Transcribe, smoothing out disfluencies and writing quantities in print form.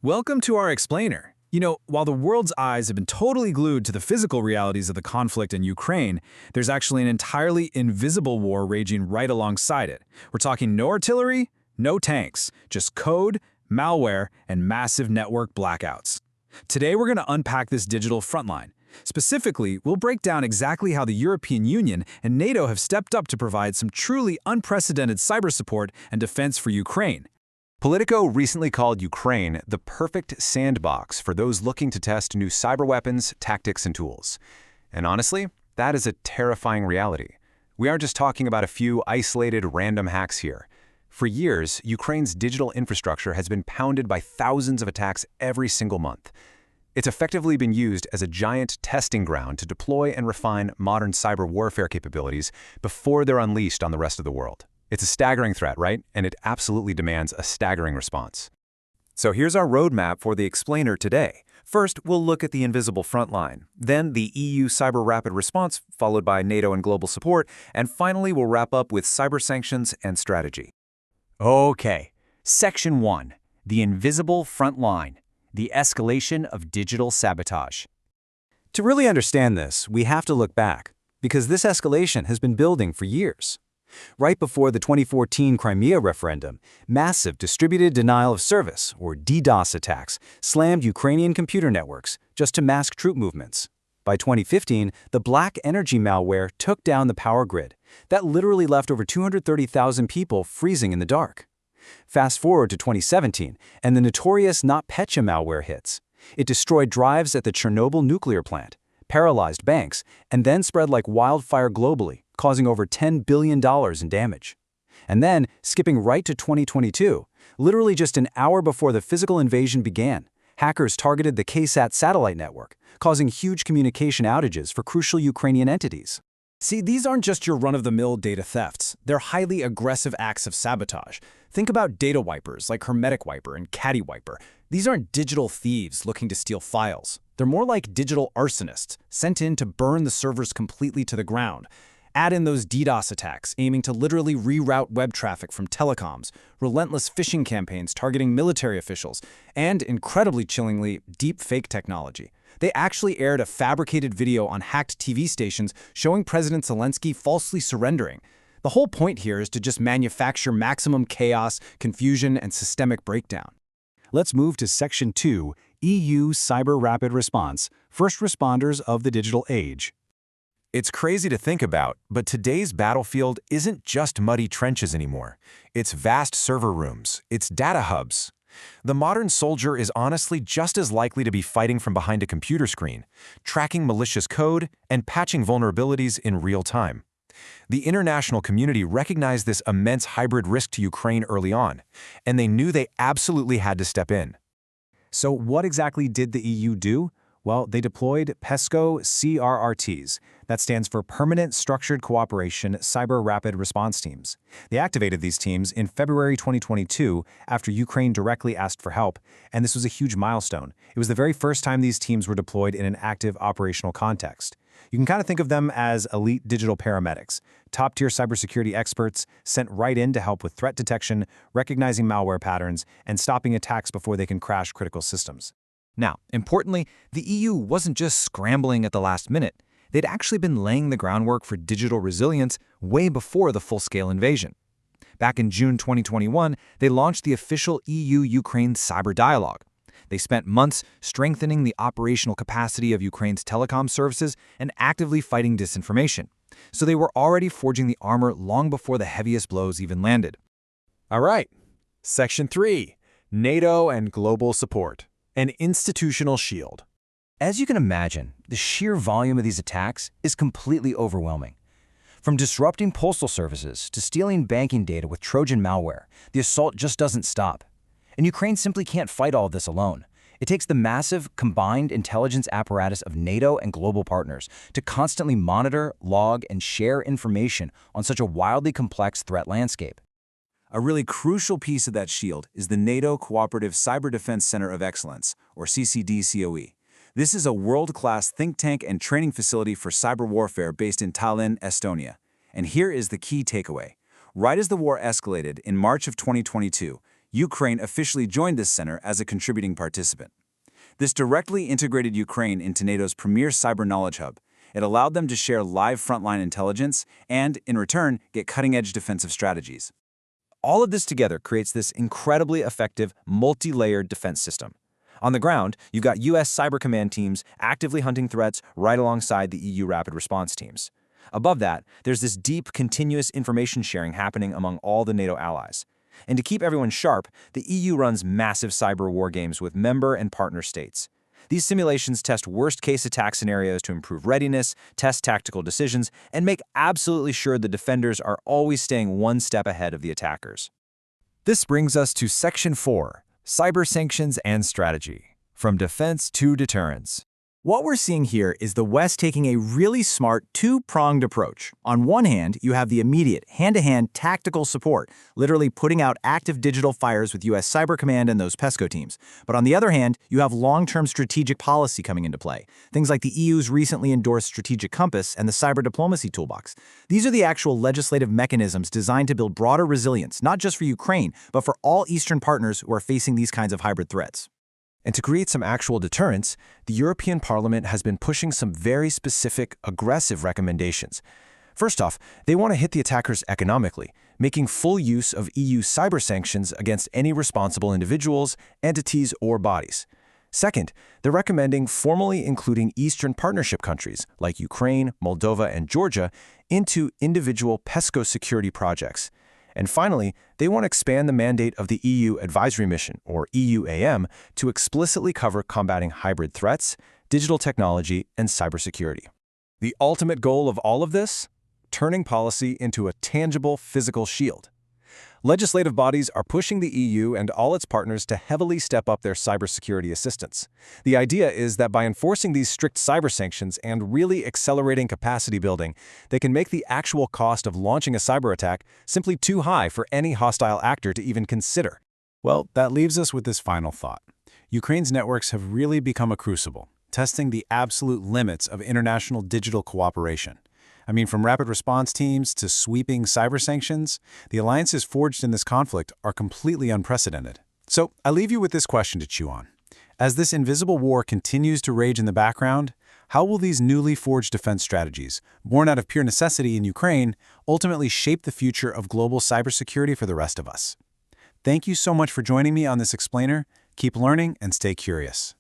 Welcome to our explainer. While the world's eyes have been totally glued to the physical realities of the conflict in Ukraine, there's actually an entirely invisible war raging right alongside it. We're talking no artillery, no tanks, just code, malware, and massive network blackouts. Today we're going to unpack this digital frontline. Specifically, we'll break down exactly how the European Union and NATO have stepped up to provide some truly unprecedented cyber support and defense for Ukraine. Politico recently called Ukraine the perfect sandbox for those looking to test new cyber weapons, tactics, and tools. And honestly, that is a terrifying reality. We aren't just talking about a few isolated random hacks here. For years, Ukraine's digital infrastructure has been pounded by thousands of attacks every single month. It's effectively been used as a giant testing ground to deploy and refine modern cyber warfare capabilities before they're unleashed on the rest of the world. It's a staggering threat, right? And it absolutely demands a staggering response. So here's our roadmap for the explainer today. First, we'll look at the invisible front line, then the EU cyber rapid response, followed by NATO and global support, and finally we'll wrap up with cyber sanctions and strategy. Okay, Section 1, the invisible front line, the escalation of digital sabotage. To really understand this, we have to look back, because this escalation has been building for years. Right before the 2014 Crimea referendum, massive distributed denial of service, or DDoS attacks, slammed Ukrainian computer networks just to mask troop movements. By 2015, the black energy malware took down the power grid. That literally left over 230,000 people freezing in the dark. Fast forward to 2017, and the notorious NotPetya malware hits. It destroyed drives at the Chernobyl nuclear plant, paralyzed banks, and then spread like wildfire globally, causing over $10 billion in damage. And then, skipping right to 2022, literally just an hour before the physical invasion began, hackers targeted the KSAT satellite network, causing huge communication outages for crucial Ukrainian entities. See, these aren't just your run-of-the-mill data thefts. They're highly aggressive acts of sabotage. Think about data wipers like Hermetic Wiper and Caddy Wiper. These aren't digital thieves looking to steal files. They're more like digital arsonists, sent in to burn the servers completely to the ground. Add in those DDoS attacks, aiming to literally reroute web traffic from telecoms, relentless phishing campaigns targeting military officials, and, incredibly chillingly, deep fake technology. They actually aired a fabricated video on hacked TV stations showing President Zelensky falsely surrendering. The whole point here is to just manufacture maximum chaos, confusion, and systemic breakdown. Let's move to Section 2, EU Cyber Rapid Response, First Responders of the Digital Age. It's crazy to think about, but today's battlefield isn't just muddy trenches anymore. It's vast server rooms, it's data hubs. The modern soldier is honestly just as likely to be fighting from behind a computer screen, tracking malicious code, and patching vulnerabilities in real time. The international community recognized this immense hybrid risk to Ukraine early on, and they knew they absolutely had to step in. So what exactly did the EU do? Well, they deployed PESCO CRRTs. That stands for Permanent Structured Cooperation Cyber Rapid Response Teams. They activated these teams in February 2022 after Ukraine directly asked for help, and this was a huge milestone. It was the very first time these teams were deployed in an active operational context. You can kind of think of them as elite digital paramedics, top-tier cybersecurity experts sent right in to help with threat detection, recognizing malware patterns, and stopping attacks before they can crash critical systems. Now, importantly, the EU wasn't just scrambling at the last minute. They'd actually been laying the groundwork for digital resilience way before the full-scale invasion. Back in June 2021, they launched the official EU-Ukraine Cyber Dialogue. They spent months strengthening the operational capacity of Ukraine's telecom services and actively fighting disinformation. So they were already forging the armor long before the heaviest blows even landed. All right, Section 3, NATO and global support. An institutional shield. As you can imagine, the sheer volume of these attacks is completely overwhelming. From disrupting postal services to stealing banking data with Trojan malware, the assault just doesn't stop. And Ukraine simply can't fight all of this alone. It takes the massive, combined intelligence apparatus of NATO and global partners to constantly monitor, log, and share information on such a wildly complex threat landscape. A really crucial piece of that shield is the NATO Cooperative Cyber Defense Center of Excellence, or CCDCOE. This is a world-class think tank and training facility for cyber warfare based in Tallinn, Estonia. And here is the key takeaway. Right as the war escalated in March of 2022, Ukraine officially joined this center as a contributing participant. This directly integrated Ukraine into NATO's premier cyber knowledge hub. It allowed them to share live frontline intelligence and, in return, get cutting-edge defensive strategies. All of this together creates this incredibly effective, multi-layered defense system. On the ground, you've got U.S. Cyber Command teams actively hunting threats right alongside the EU rapid response teams. Above that, there's this deep, continuous information sharing happening among all the NATO allies. And to keep everyone sharp, the EU runs massive cyber war games with member and partner states. These simulations test worst-case attack scenarios to improve readiness, test tactical decisions, and make absolutely sure the defenders are always staying one step ahead of the attackers. This brings us to Section 4, Cyber Sanctions and Strategy, from Defense to Deterrence. What we're seeing here is the West taking a really smart two-pronged approach. On one hand, you have the immediate, hand-to-hand tactical support, literally putting out active digital fires with U.S. Cyber Command and those PESCO teams. But on the other hand, you have long-term strategic policy coming into play. Things like the EU's recently endorsed Strategic Compass and the Cyber Diplomacy Toolbox. These are the actual legislative mechanisms designed to build broader resilience, not just for Ukraine, but for all Eastern partners who are facing these kinds of hybrid threats. And to create some actual deterrence, the European Parliament has been pushing some very specific, aggressive recommendations. First off, they want to hit the attackers economically, making full use of EU cyber sanctions against any responsible individuals, entities, or bodies. Second, they're recommending formally including Eastern Partnership countries like Ukraine, Moldova, and Georgia into individual PESCO security projects. And finally, they want to expand the mandate of the EU Advisory Mission, or EUAM, to explicitly cover combating hybrid threats, digital technology, and cybersecurity. The ultimate goal of all of this? Turning policy into a tangible physical shield. Legislative bodies are pushing the EU and all its partners to heavily step up their cybersecurity assistance. The idea is that by enforcing these strict cyber sanctions and really accelerating capacity building, they can make the actual cost of launching a cyber attack simply too high for any hostile actor to even consider. Well, that leaves us with this final thought. Ukraine's networks have really become a crucible, testing the absolute limits of international digital cooperation. I mean, from rapid response teams to sweeping cyber sanctions, the alliances forged in this conflict are completely unprecedented. So I leave you with this question to chew on. As this invisible war continues to rage in the background, how will these newly forged defense strategies, born out of pure necessity in Ukraine, ultimately shape the future of global cybersecurity for the rest of us? Thank you so much for joining me on this explainer. Keep learning and stay curious.